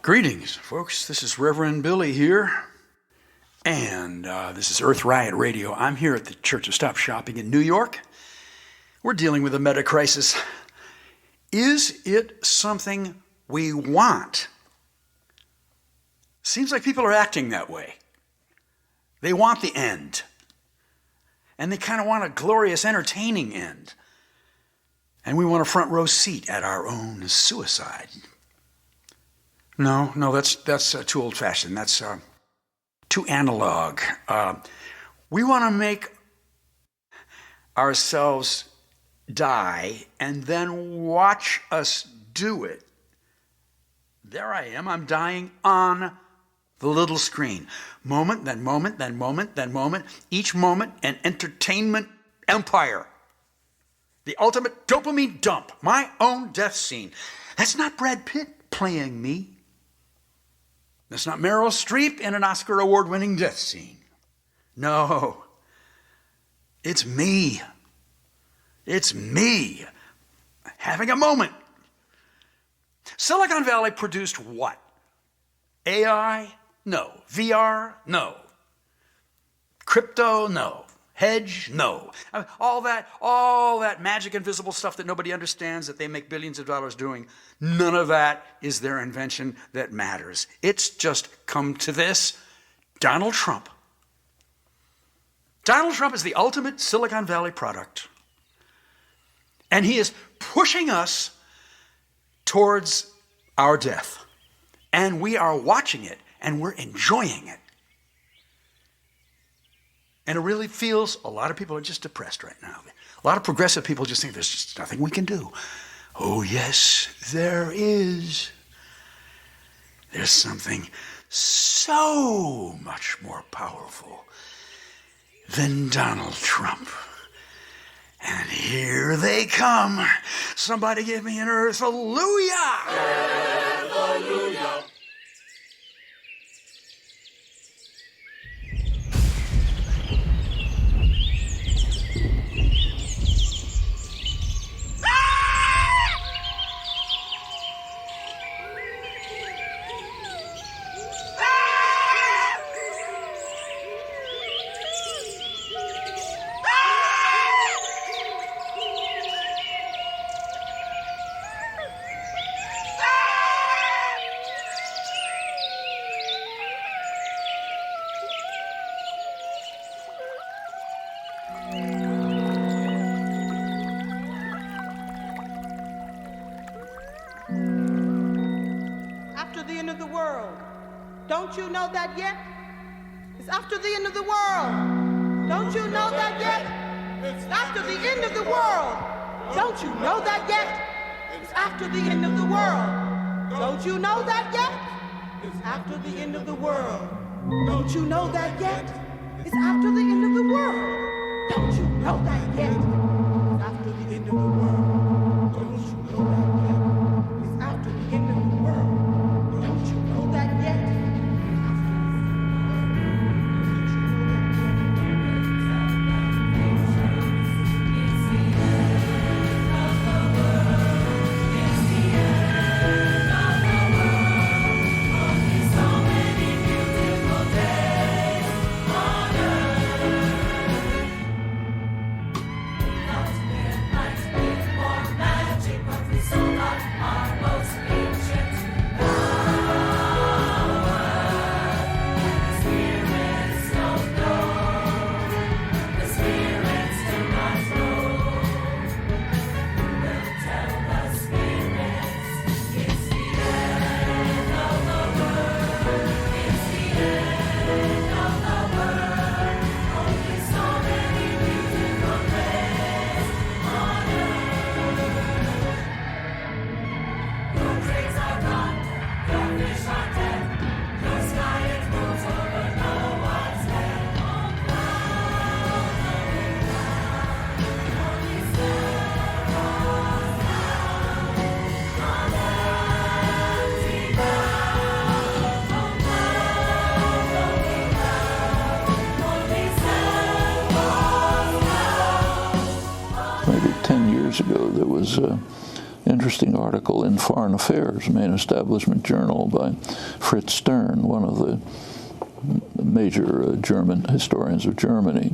Greetings, folks. This is Reverend Billy here, and this is Earth Riot Radio. I'm here at the Church of StopShopping in New York. We're dealing with a meta crisis. Is it something we want? Seems like people are acting that way. They want the end, and they kind of want a glorious, entertaining end. And we want a front row seat at our own suicide. No, that's too old-fashioned. That's too analog. We want to make ourselves die and then watch us do it. There I am. I'm dying on the little screen. Moment, then moment, then moment, then moment. Each moment, an entertainment empire. The ultimate dopamine dump. My own death scene. That's not Brad Pitt playing me. That's not Meryl Streep in an Oscar award-winning death scene. No. It's me. It's me having a moment. Silicon Valley produced what? AI? No. VR? No. Crypto? No. Hedge? No. All that magic invisible stuff that nobody understands that they make billions of dollars doing, none of that is their invention that matters. It's just come to this. Donald Trump. Donald Trump is the ultimate Silicon Valley product. And he is pushing us towards our death. And we are watching it and we're enjoying it. And it really feels, a lot of people are just depressed right now. A lot of progressive people just think there's just nothing we can do. Oh yes, there is. There's something so much more powerful than Donald Trump. And here they come. Somebody give me an earth hallelujah. Hallelujah. Don't you know that yet? It's after the end of the world. Don't you know that yet? It's after the end of the world. Don't you know that yet? It's after the end of the world. Don't you know that yet? It's after the end of the world. Don't you know that yet? It's after the end of the world. Don't you know that yet? It's after the end of the world. Don't you know that yet? It's after the end of the world. Don't you know that yet? years ago, there was interesting article in Foreign Affairs, main establishment journal, by Fritz Stern, one of the major German historians of Germany.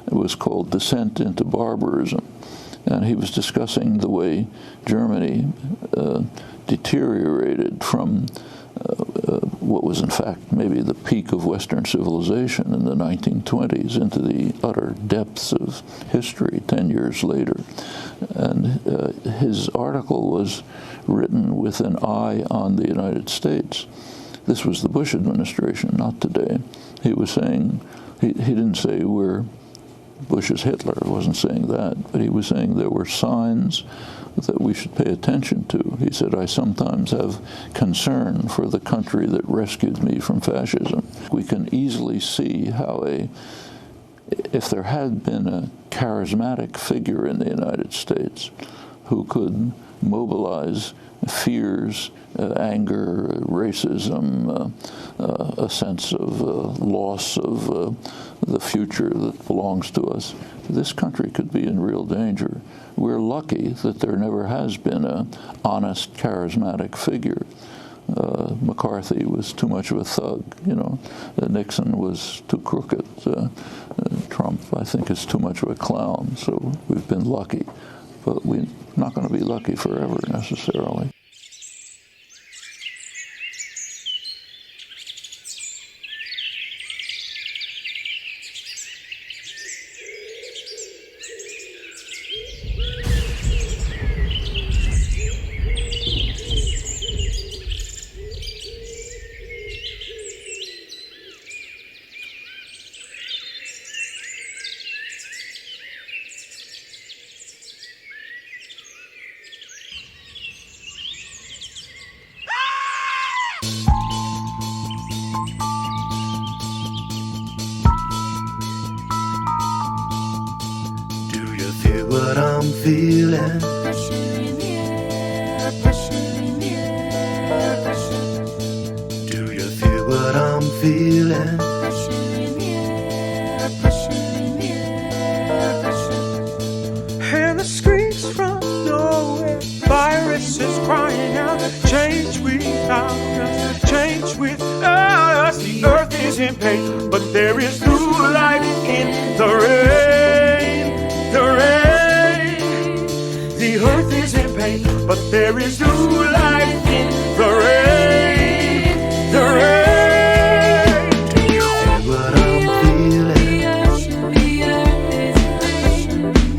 It was called Descent into Barbarism. And he was discussing the way Germany deteriorated from what was in fact maybe the peak of Western civilization in the 1920s into the utter depths of history 10 years later. And his article was written with an eye on the United States. This was the Bush administration, not today. He was saying, he didn't say we're Bush's Hitler, wasn't saying that, but he was saying there were signs that we should pay attention to. He said, I sometimes have concern for the country that rescued me from fascism. We can easily see how if there had been a charismatic figure in the United States who could mobilize fears, anger, racism, a sense of loss of the future that belongs to us, this country could be in real danger. We're lucky that there never has been an honest, charismatic figure. McCarthy was too much of a thug, you know. Nixon was too crooked. Trump, I think, is too much of a clown. So we've been lucky, but we're not going to be lucky forever necessarily. What I'm feeling. Pressure in the air, pressure in the air, pressure. Do you feel what I'm feeling? Pressure in the air, pressure in the air, pressure. And the screams from nowhere, viruses crying out, change without us, change with us. The earth is in pain, but there is new life in the rain, the rain. The earth is in pain, but there is new life in the rain, the rain. Do you feel what I'm feeling? The earth is pressure in the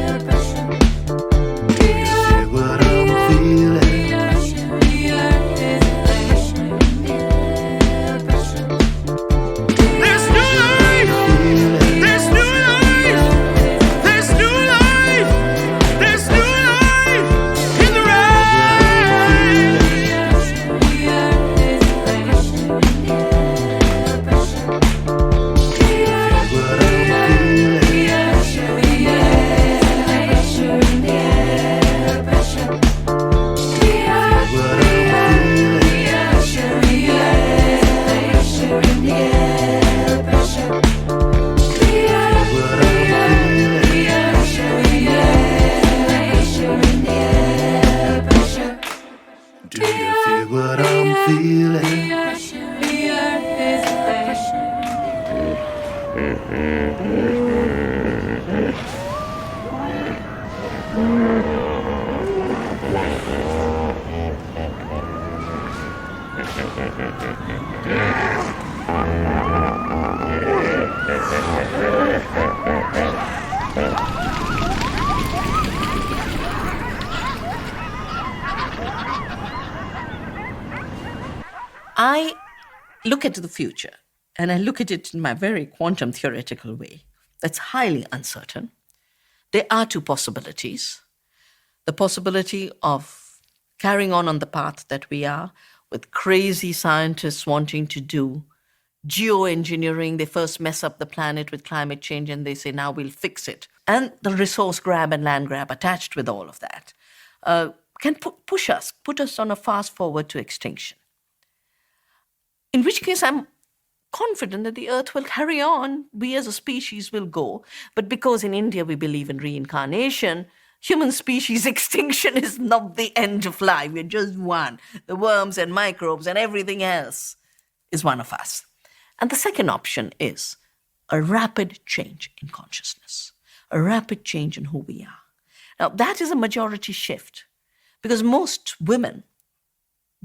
air, pressure. Do you feel what I'm feeling? The earth is pressure in the air, pressure. There's new life, there's new life, there's new life, there's new life in the rain. The earth is pressure in the air, pressure. What I'm feeling? Pressure in the air, pressure in the air, pressure. What I'm feeling? Pressure in the air, pressure in the air, pressure. What I'm feeling? Pressure in the air, pressure in the air, pressure. Do you feel what I'm feeling? The earth is pressure. I look at the future, and I look at it in my very quantum theoretical way. That's highly uncertain. There are two possibilities. The possibility of carrying on the path that we are, with crazy scientists wanting to do geoengineering. They first mess up the planet with climate change, and they say, now we'll fix it. And the resource grab and land grab attached with all of that can put us on a fast forward to extinction. In which case, I'm confident that the earth will carry on. We as a species will go. But because in India we believe in reincarnation, Human species extinction is not the end of life. We're just one. The worms and microbes and everything else is one of us. And the second option is a rapid change in consciousness, a rapid change in who we are. Now, that is a majority shift because most women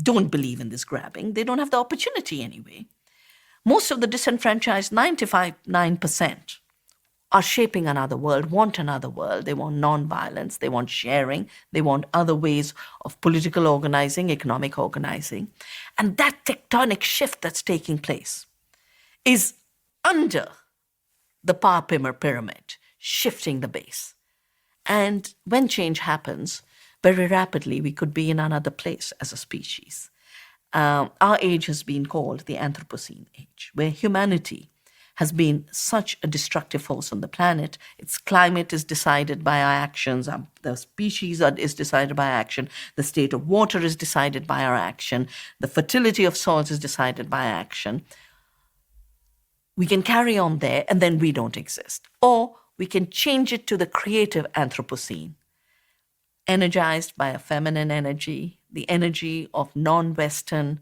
don't believe in this grabbing. They don't have the opportunity anyway. Most of the disenfranchised, 95.9%, are shaping another world, want another world. They want non-violence, they want sharing, they want other ways of political organizing, economic organizing. And that tectonic shift that's taking place is under the power pyramid, shifting the base. And when change happens, very rapidly, we could be in another place as a species. Our age has been called the Anthropocene age, where humanity has been such a destructive force on the planet. Its climate is decided by our actions. The species is decided by action. The state of water is decided by our action. The fertility of soils is decided by action. We can carry on there and then we don't exist. Or we can change it to the creative Anthropocene, energized by a feminine energy, the energy of non-Western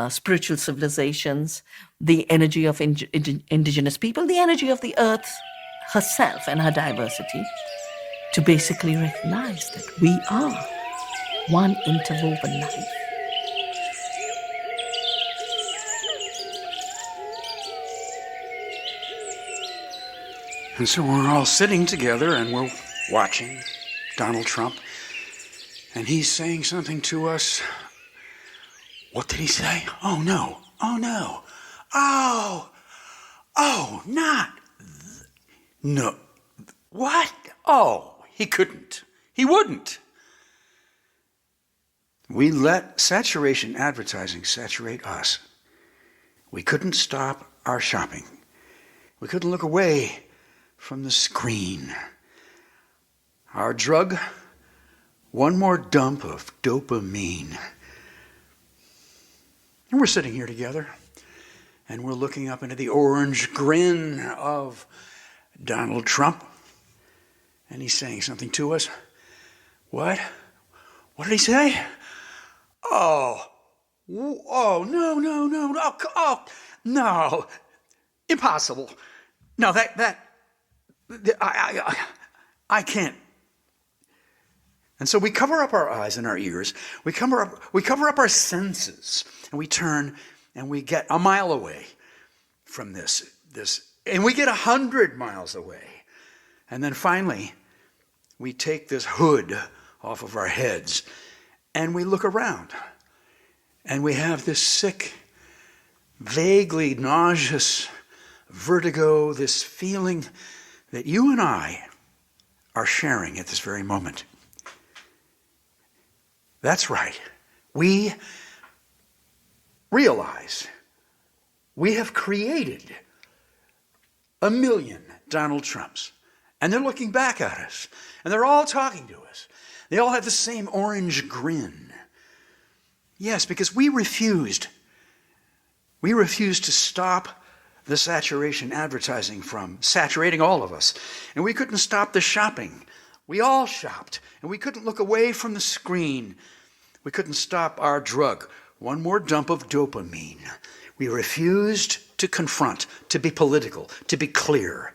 spiritual civilizations, the energy of indigenous people, the energy of the earth herself and her diversity, to basically recognize that we are one interwoven life. And so we're all sitting together and we're watching Donald Trump, and he's saying something to us. What did he say? Oh, no. Oh, no. Oh, not. No. What? Oh, he couldn't. He wouldn't. We let saturation advertising saturate us. We couldn't stop our shopping. We couldn't look away from the screen. Our drug, one more dump of dopamine. And we're sitting here together, and we're looking up into the orange grin of Donald Trump, and he's saying something to us. What? What did he say? Oh, no, impossible. No, I can't. And so we cover up our eyes and our ears. We cover up our senses, and we turn and we get a mile away from this, and we get 100 miles away. And then finally, we take this hood off of our heads and we look around, and we have this sick, vaguely nauseous vertigo, this feeling that you and I are sharing at this very moment. That's right. We realize we have created 1 million Donald Trumps, and they're looking back at us, and they're all talking to us. They all have the same orange grin. Yes, because we refused to stop the saturation advertising from saturating all of us, and we couldn't stop the shopping. We all shopped, and we couldn't look away from the screen. We couldn't stop our drug, one more dump of dopamine. We refused to confront, to be political, to be clear,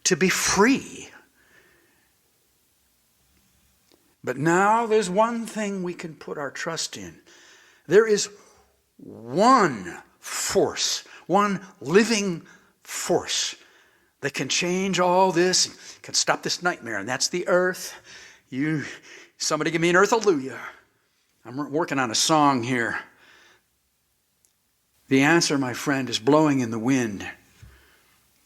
to be free. But now there's one thing we can put our trust in. There is one force, one living force that can change all this, can stop this nightmare, and that's the earth. Somebody give me an earth hallelujah. I'm working on a song here. The answer, my friend, is blowing in the wind,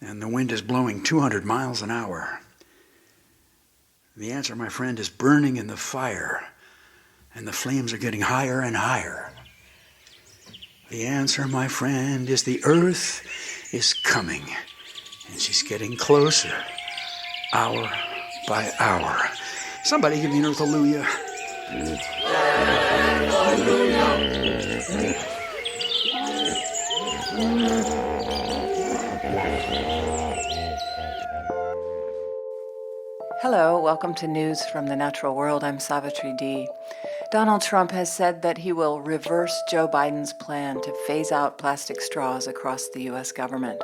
and the wind is blowing 200 miles an hour. The answer, my friend, is burning in the fire, and the flames are getting higher and higher. The answer, my friend, is the earth is coming, and she's getting closer, hour by hour. Somebody give me an earth hallelujah. Hello, welcome to News from the Natural World. I'm Savitri D. Donald Trump has said that he will reverse Joe Biden's plan to phase out plastic straws across the U.S. government,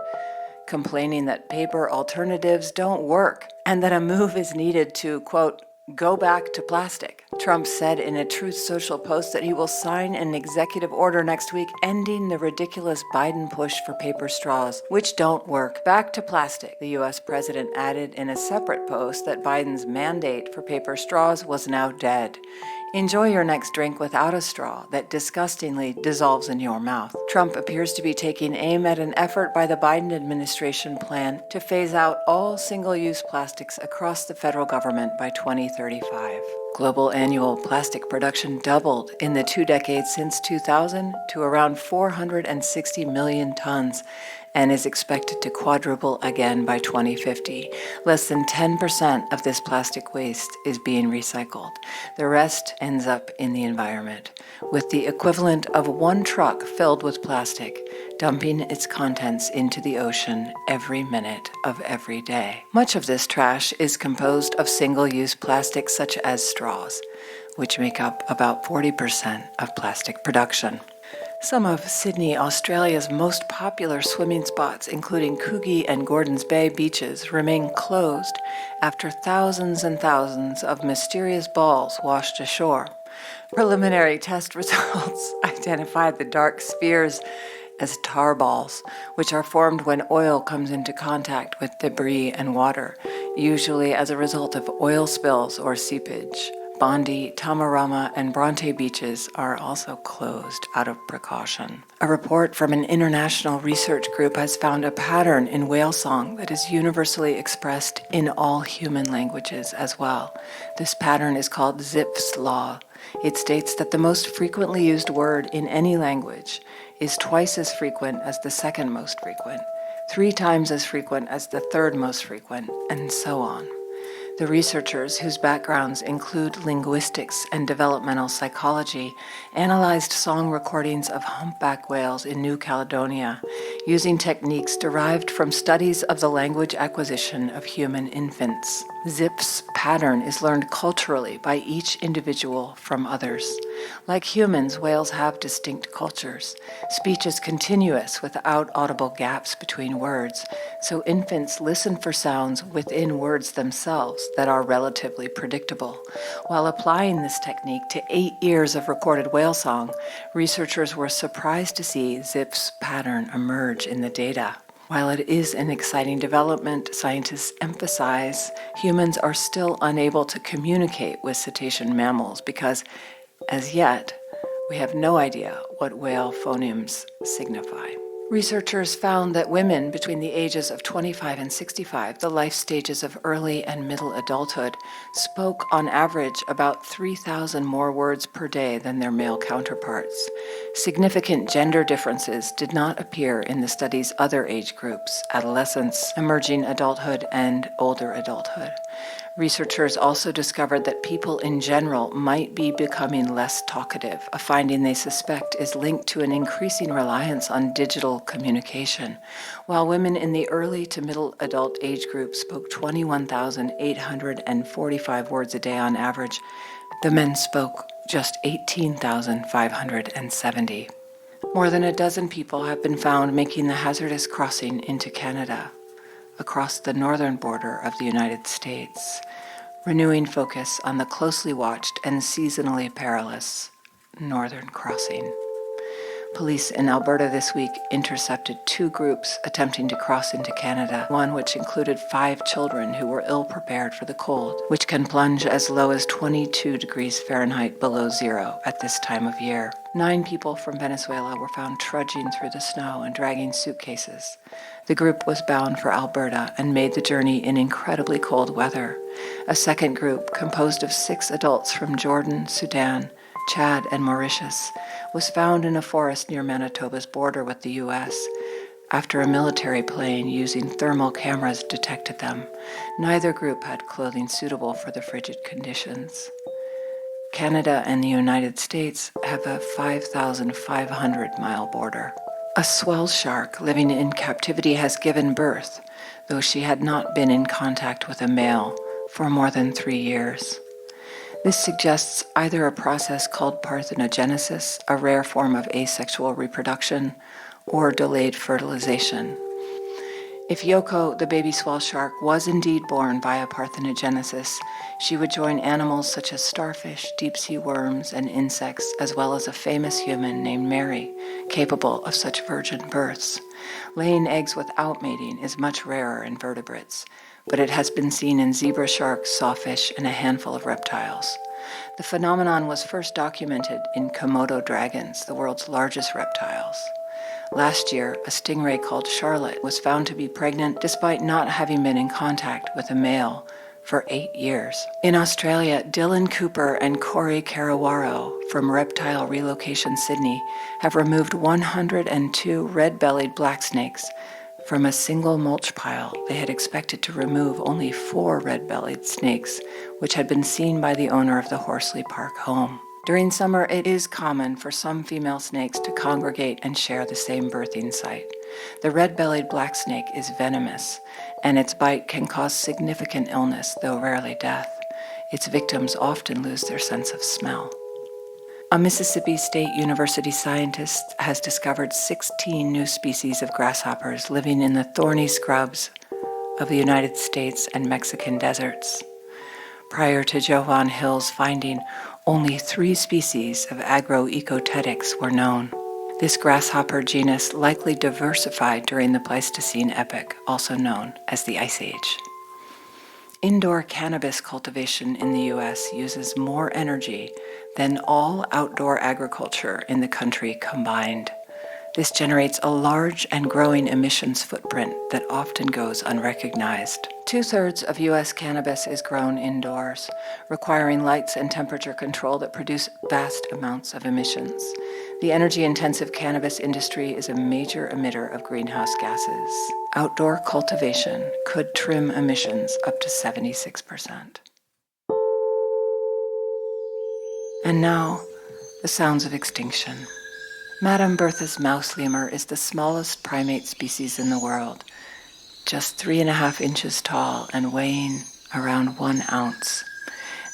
complaining that paper alternatives don't work and that a move is needed to, quote, go back to plastic. Trump said in a Truth Social post that he will sign an executive order next week ending the ridiculous Biden push for paper straws, which don't work. Back to plastic, the U.S. president added in a separate post that Biden's mandate for paper straws was now dead. Enjoy your next drink without a straw that disgustingly dissolves in your mouth. Trump appears to be taking aim at an effort by the Biden administration plan to phase out all single-use plastics across the federal government by 2035. Global annual plastic production doubled in the 2 decades since 2000 to around 460 million tons and is expected to quadruple again by 2050. Less than 10% of this plastic waste is being recycled. The rest ends up in the environment, with the equivalent of one truck filled with plastic dumping its contents into the ocean every minute of every day. Much of this trash is composed of single-use plastics such as straws, which make up about 40% of plastic production. Some of Sydney, Australia's most popular swimming spots, including Coogee and Gordons Bay beaches, remain closed after thousands and thousands of mysterious balls washed ashore. Preliminary test results identified the dark spheres as tar balls, which are formed when oil comes into contact with debris and water, usually as a result of oil spills or seepage. Bondi, Tamarama, and Bronte beaches are also closed out of precaution. A report from an international research group has found a pattern in whale song that is universally expressed in all human languages as well. This pattern is called Zipf's law. It states that the most frequently used word in any language is twice as frequent as the second most frequent, 3 times as frequent as the third most frequent, and so on. The researchers, whose backgrounds include linguistics and developmental psychology, analyzed song recordings of humpback whales in New Caledonia using techniques derived from studies of the language acquisition of human infants. Zipf's pattern is learned culturally by each individual from others. Like humans, whales have distinct cultures. Speech is continuous without audible gaps between words, so infants listen for sounds within words themselves that are relatively predictable. While applying this technique to 8 years of recorded whale song, researchers were surprised to see Zipf's pattern emerge in the data. While it is an exciting development, scientists emphasize humans are still unable to communicate with cetacean mammals because, as yet, we have no idea what whale phonemes signify. Researchers found that women between the ages of 25 and 65, the life stages of early and middle adulthood, spoke on average about 3,000 more words per day than their male counterparts. Significant gender differences did not appear in the study's other age groups, adolescence, emerging adulthood, and older adulthood. Researchers also discovered that people in general might be becoming less talkative, a finding they suspect is linked to an increasing reliance on digital communication. While women in the early to middle adult age group spoke 21,845 words a day on average, the men spoke just 18,570. More than a dozen people have been found making the hazardous crossing into Canada, across the northern border of the United States, renewing focus on the closely watched and seasonally perilous northern crossing. Police in Alberta this week intercepted 2 groups attempting to cross into Canada, one which included 5 children who were ill-prepared for the cold, which can plunge as low as 22 degrees Fahrenheit below zero at this time of year. 9 people from Venezuela were found trudging through the snow and dragging suitcases. The group was bound for Alberta and made the journey in incredibly cold weather. A second group, composed of 6 adults from Jordan, Sudan, Chad, and Mauritius, was found in a forest near Manitoba's border with the U.S. after a military plane using thermal cameras detected them. Neither group had clothing suitable for the frigid conditions. Canada and the United States have a 5,500-mile border. A swell shark living in captivity has given birth, though she had not been in contact with a male for more than 3 years. This suggests either a process called parthenogenesis, a rare form of asexual reproduction, or delayed fertilization. If Yoko, the baby swell shark, was indeed born via parthenogenesis, she would join animals such as starfish, deep-sea worms, and insects, as well as a famous human named Mary, capable of such virgin births. Laying eggs without mating is much rarer in vertebrates, but it has been seen in zebra sharks, sawfish, and a handful of reptiles. The phenomenon was first documented in Komodo dragons, the world's largest reptiles. Last year, a stingray called Charlotte was found to be pregnant despite not having been in contact with a male for 8 years. In Australia, Dylan Cooper and Corey Carawaro from Reptile Relocation Sydney have removed 102 red-bellied black snakes from a single mulch pile. They had expected to remove only 4 red-bellied snakes, which had been seen by the owner of the Horsley Park home. During summer, it is common for some female snakes to congregate and share the same birthing site. The red-bellied black snake is venomous, and its bite can cause significant illness, though rarely death. Its victims often lose their sense of smell. A Mississippi State University scientist has discovered 16 new species of grasshoppers living in the thorny scrubs of the United States and Mexican deserts. Prior to Jovan Hill's finding, only 3 species of agroecotetics were known. This grasshopper genus likely diversified during the Pleistocene epoch, also known as the Ice Age. Indoor cannabis cultivation in the U.S. uses more energy than all outdoor agriculture in the country combined. This generates a large and growing emissions footprint that often goes unrecognized. 2/3 of U.S. cannabis is grown indoors, requiring lights and temperature control that produce vast amounts of emissions. The energy-intensive cannabis industry is a major emitter of greenhouse gases. Outdoor cultivation could trim emissions up to 76%. And now, the sounds of extinction. Madame Bertha's mouse lemur is the smallest primate species in the world, just 3.5 inches tall and weighing around 1 ounce.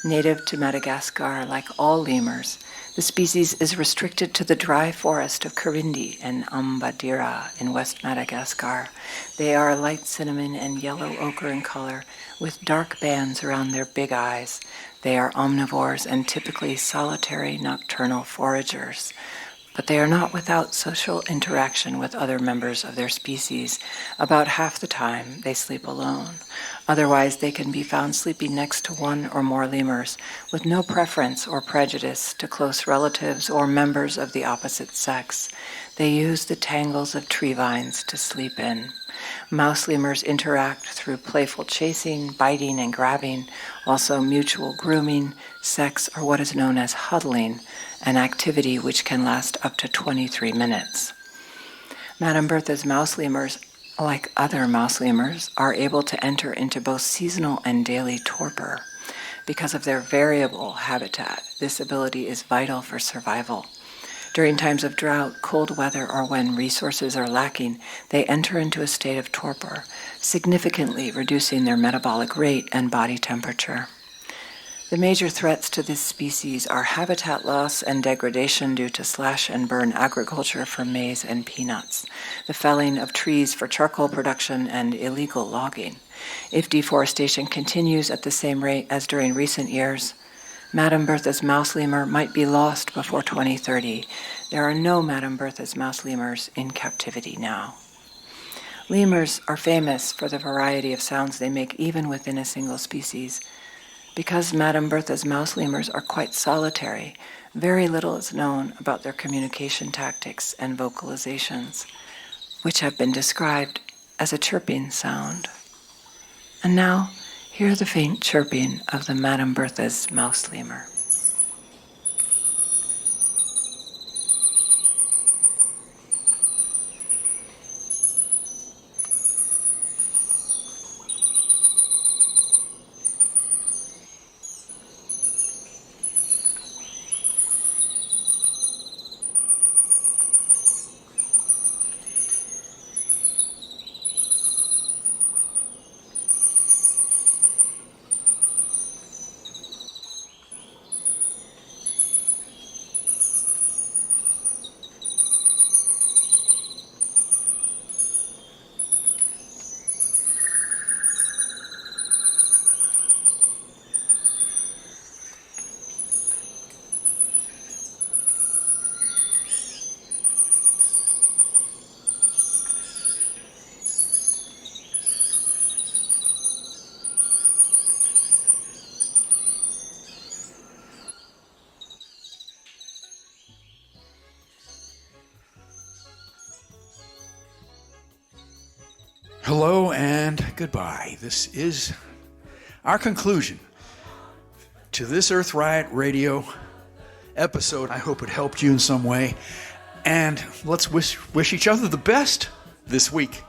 Native to Madagascar, like all lemurs, the species is restricted to the dry forest of Karindi and Ambadira in West Madagascar. They are light cinnamon and yellow ochre in color, with dark bands around their big eyes. They are omnivores and typically solitary nocturnal foragers. But they are not without social interaction with other members of their species. About half the time, they sleep alone. Otherwise, they can be found sleeping next to 1 or more lemurs, with no preference or prejudice to close relatives or members of the opposite sex. They use the tangles of tree vines to sleep in. Mouse lemurs interact through playful chasing, biting, and grabbing, also mutual grooming, sex, or what is known as huddling, an activity which can last up to 23 minutes. Madame Bertha's mouse lemurs, like other mouse lemurs, are able to enter into both seasonal and daily torpor. Because of their variable habitat, this ability is vital for survival. During times of drought, cold weather, or when resources are lacking, they enter into a state of torpor, significantly reducing their metabolic rate and body temperature. The major threats to this species are habitat loss and degradation due to slash-and-burn agriculture for maize and peanuts, the felling of trees for charcoal production, and illegal logging. If deforestation continues at the same rate as during recent years, Madame Bertha's mouse lemur might be lost before 2030. There are no Madame Bertha's mouse lemurs in captivity now. Lemurs are famous for the variety of sounds they make even within a single species. Because Madame Bertha's mouse lemurs are quite solitary, very little is known about their communication tactics and vocalizations, which have been described as a chirping sound. And now, hear the faint chirping of the Madame Bertha's mouse lemur. hello and goodbye. This is our conclusion to this Earth Riot Radio episode. I hope it helped you in some way. And let's wish each other the best this week.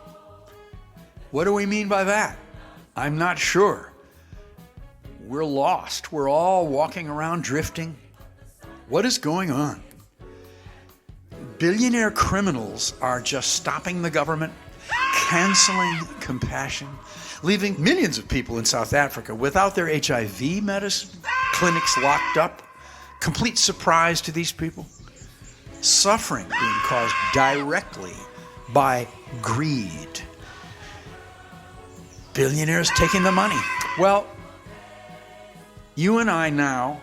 What do we mean by that? I'm not sure. We're lost. We're all walking around drifting. What is going on? Billionaire criminals are just stopping the government, canceling compassion, leaving millions of people in South Africa without their HIV medicine, clinics locked up. Complete surprise to these people. Suffering being caused directly by greed. Billionaires taking the money. Well, you and I now,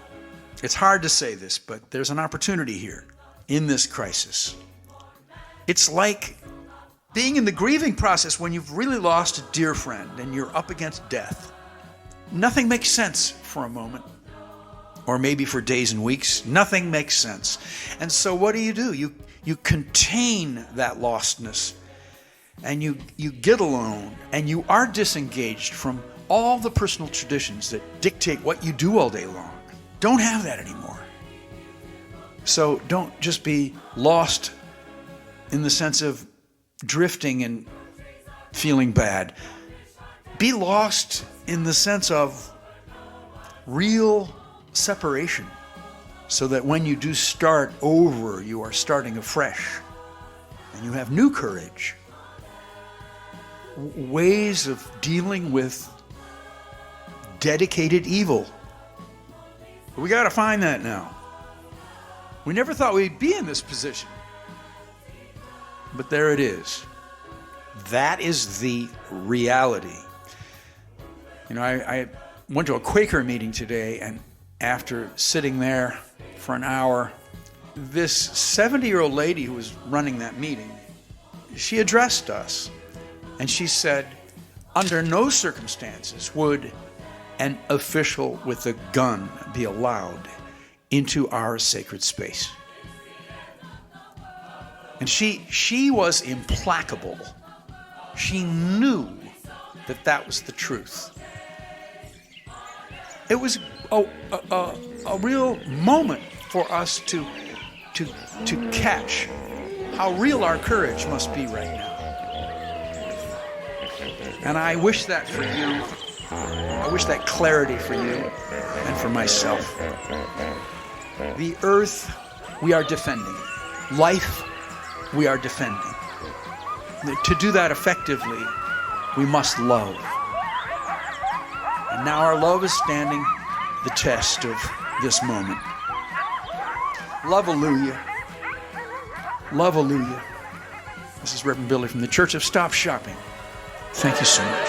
it's hard to say this, but there's an opportunity here in this crisis. It's like being in the grieving process when you've really lost a dear friend and you're up against death. Nothing makes sense for a moment, or maybe for days and weeks. Nothing makes sense. And so what do? You contain that lostness, and you get alone, and you are disengaged from all the personal traditions that dictate what you do all day long. Don't have that anymore. So don't just be lost in the sense of drifting and feeling bad. Be lost in the sense of real separation, so that when you do start over, you are starting afresh and you have new courage, ways of dealing with dedicated evil. We got to find that now. We never thought we'd be in this position, but there it is. That is the reality. You know, I went to a Quaker meeting today, and after sitting there for an hour, this 70-year-old lady who was running that meeting, she addressed us, and she said, under no circumstances would an official with a gun be allowed into our sacred space. And she was implacable. She knew that that was the truth. It was a real moment for us to catch how real our courage must be right now. And I wish that for you. I wish that clarity for you and for myself. The earth we are defending. Life we are defending. To do that effectively, we must love. And now our love is standing the test of this moment. Love-alleluia. Love-alleluia. This is Reverend Billy from the Church of Stop Shopping. Thank you so much.